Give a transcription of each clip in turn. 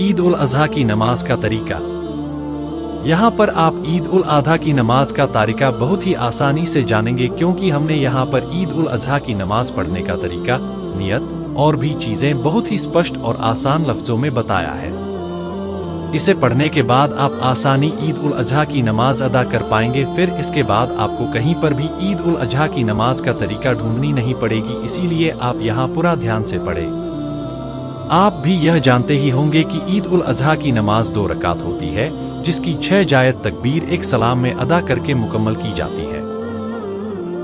ईद उल अज़हा की नमाज का तरीका। यहाँ पर आप ईद उल अज़हा की नमाज का तरीका बहुत ही आसानी से जानेंगे, क्योंकि हमने यहाँ पर ईद उल अज़हा की नमाज पढ़ने का तरीका, नियत और भी चीजें बहुत ही स्पष्ट और आसान लफ्जों में बताया है। इसे पढ़ने के बाद आप आसानी ईद उल अज़हा की नमाज अदा कर पाएंगे। फिर इसके बाद आपको कहीं पर भी ईद उल अज़हा की नमाज का तरीका ढूंढनी नहीं पड़ेगी, इसीलिए आप यहाँ पूरा ध्यान से पढ़ें। आप भी यह जानते ही होंगे कि ईद उल अज़हा की नमाज 2 रकात होती है, जिसकी 6 जायद तकबीर एक सलाम में अदा करके मुकम्मल की जाती है।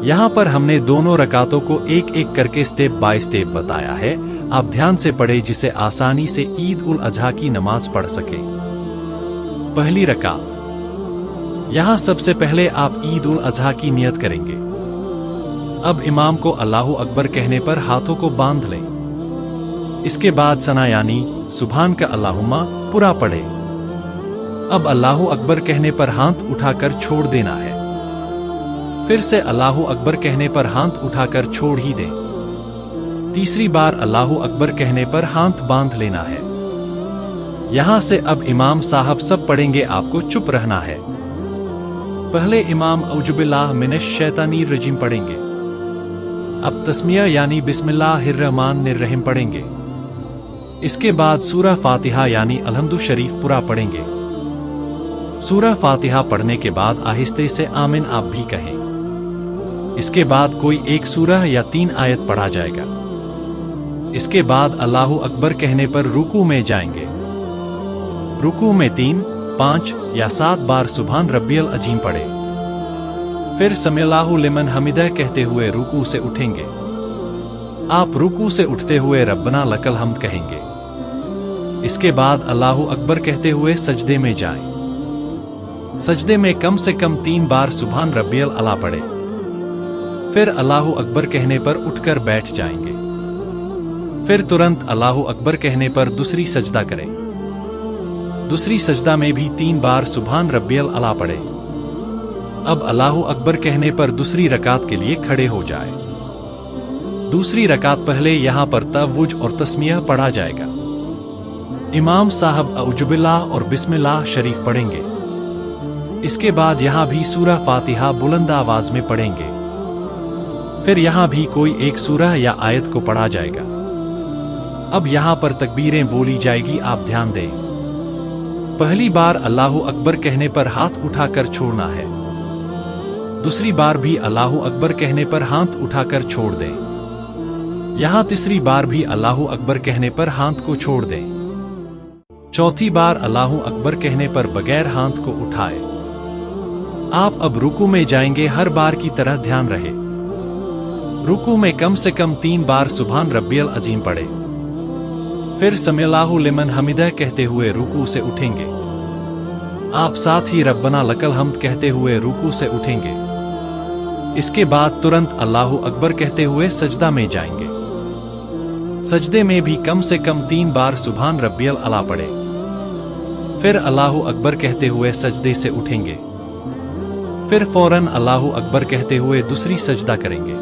यहाँ पर हमने दोनों रकातों को एक एक करके स्टेप बाय स्टेप बताया है। आप ध्यान से पढ़ें जिसे आसानी से ईद उल अज़हा की नमाज पढ़ सके। पहली रकात। यहाँ सबसे पहले आप ईद उल अज़हा की नियत करेंगे। अब इमाम को अल्लाहु अकबर कहने पर हाथों को बांध लें। इसके बाद सना यानी सुभान का अल्लाहुम्मा पूरा पढ़े। अब अल्लाहु अकबर कहने पर हाथ उठाकर छोड़ देना है। फिर से अल्लाहु अकबर कहने पर हाथ उठाकर छोड़ ही दें। तीसरी बार अल्लाहु अकबर कहने पर हाथ बांध लेना है। यहां से अब इमाम साहब सब पढ़ेंगे, आपको चुप रहना है। पहले इमाम औजुबिल्लाह मिनश शैतानीर रजीम पढ़ेंगे। अब तस्मिया यानी बिस्मिल्लाहिर्रहमानिर्रहीम पढ़ेंगे। इसके बाद सूरह फातिहा यानी अलहम्दु शरीफ पूरा पढ़ेंगे। सूरह फातिहा पढ़ने के बाद आहिस्ते से आमीन आप भी कहें। इसके बाद कोई एक सूरह या 3 आयत पढ़ा जाएगा। इसके बाद अल्लाहु अकबर कहने पर रुकू में जाएंगे। रुकू में 3, 5 या 7 बार सुभान रब्बियल अजीम पढ़े। फिर समिअल्लाहु लिमन हमिदह कहते हुए रुकू से उठेंगे। आप रुकू से उठते हुए रब्बना लकल हम्द कहेंगे। इसके बाद अल्लाहु अकबर कहते हुए सजदे में जाएं। सजदे में कम से कम 3 बार सुभान रब्बियल अला पढ़े। फिर अल्लाहु अकबर कहने पर उठकर बैठ जाएंगे। फिर तुरंत अल्लाहु अकबर कहने पर दूसरी सजदा करें। दूसरी सजदा में भी 3 बार सुभान रब्बियल अला पढ़े। अब अल्लाहु अकबर कहने पर दूसरी रकात के लिए खड़े हो जाए। दूसरी रकात पहले यहाँ पर तवज्जुद और तस्मीह पढ़ा जाएगा। इमाम साहब औजुबिल्लाह और बिस्मिल्लाह शरीफ पढ़ेंगे। इसके बाद यहाँ भी सूरह फातिहा बुलंद आवाज में पढ़ेंगे। फिर यहाँ भी कोई एक सूरह या आयत को पढ़ा जाएगा। अब यहाँ पर तकबीरें बोली जाएगी, आप ध्यान दें। पहली बार अल्लाहु अकबर कहने पर हाथ उठाकर छोड़ना है। दूसरी बार भी अल्लाहु अकबर कहने पर हाथ उठाकर छोड़ दें। यहाँ तीसरी बार भी अल्लाहु अकबर कहने पर हाथ को छोड़ दें। चौथी बार अल्लाहु अकबर कहने पर बगैर हाथ को उठाए। आप अब रुकू में जाएंगे। हर बार की तरह ध्यान रहे। रुकू में कम से कम 3 बार सुभान रब्बियल अजीम पढ़े। फिर समिअल्लाहु लिमन हमिदह कहते हुए रुकू से उठेंगे। आप साथ ही रब्बना लकल हम्द कहते हुए रुकू से उठेंगे। इसके बाद तुरंत अल्लाहु अकबर कहते हुए सजदा में जाएंगे। सजदे में भी कम से कम 3 बार सुभान रब्बियल अला पढ़े। फिर अल्लाहु अकबर कहते हुए सजदे से उठेंगे। फिर फौरन अल्लाहु अकबर कहते हुए दूसरी सजदा करेंगे।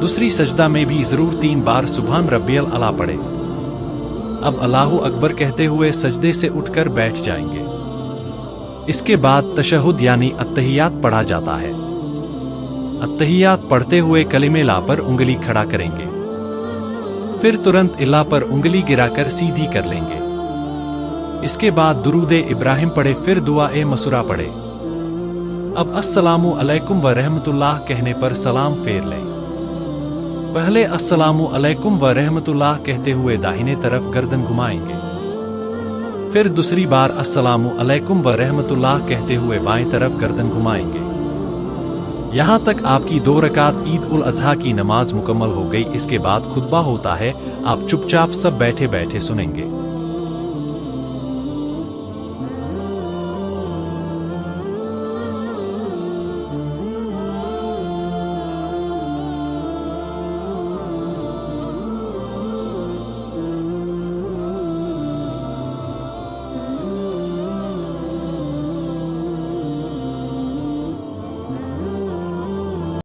दूसरी सजदा में भी जरूर 3 बार सुभान रब्बियल अला पढ़े। अब अल्लाहु अकबर कहते हुए सजदे से उठकर बैठ जाएंगे। इसके बाद तशहुद यानी अत्तहियात पढ़ा जाता है। अत्तहियात पढ़ते हुए कलिमे ला पर उंगली खड़ा करेंगे। फिर तुरंत इल्ला पर उंगली गिराकर सीधी कर लेंगे। इसके बाद दुरूदे इब्राहिम पढ़े। फिर दुआ ए मसूरा पढ़े। अब अस्सलामु अलैकुम व रहमतुल्लाह कहने पर सलाम फेर लें। पहले अस्सलामु अलैकुम व रहमतुल्लाह कहते हुए दाहिने तरफ गर्दन घुमाएंगे। फिर दूसरी बार अस्सलामु अलैकुम व रहमतुल्लाह कहते हुए बाएं तरफ गर्दन घुमाएंगे। यहाँ तक आपकी 2 रकात ईद उल अज़हा की नमाज मुकम्मल हो गई। इसके बाद खुतबा होता है। आप चुपचाप सब बैठे बैठे सुनेंगे।